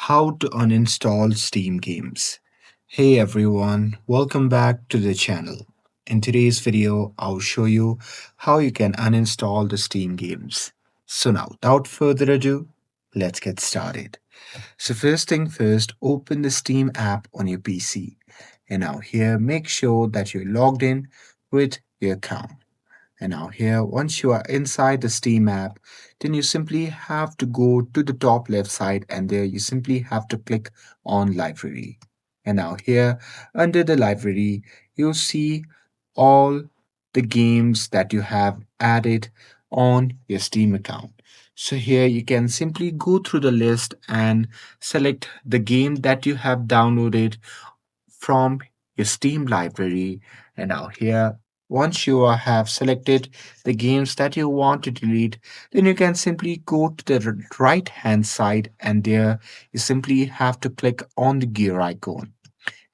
How to uninstall Steam games. Hey everyone, welcome back to the channel. In today's video, I'll show you how you can uninstall the Steam games. So now, without further ado, let's get started. So first thing first, open the Steam app on your PC. And now here, make sure that you're logged in with your account. And now here, once you are inside the Steam app, then you simply have to go to the top left side and there you simply have to click on library. And now here, under the library, you'll see all the games that you have added on your Steam account. So here you can simply go through the list and select the game that you have downloaded from your Steam library. And now here, once you have selected the games that you want to delete, then you can simply go to the right hand side and there you simply have to click on the gear icon.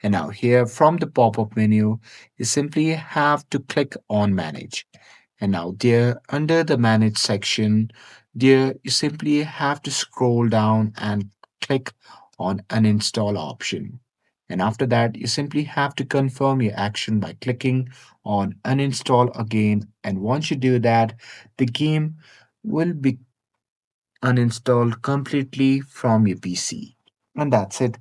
And now here from the pop-up menu, you simply have to click on manage. And now there under the manage section, there you simply have to scroll down and click on uninstall option. And after that, you simply have to confirm your action by clicking on uninstall again. And once you do that, the game will be uninstalled completely from your PC. And that's it.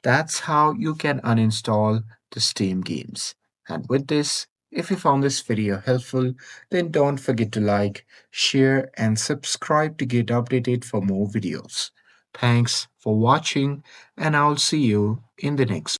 That's how you can uninstall the Steam games. And with this, if you found this video helpful, then don't forget to like, share, and subscribe to get updated for more videos. Thanks for watching, and I'll see you in the next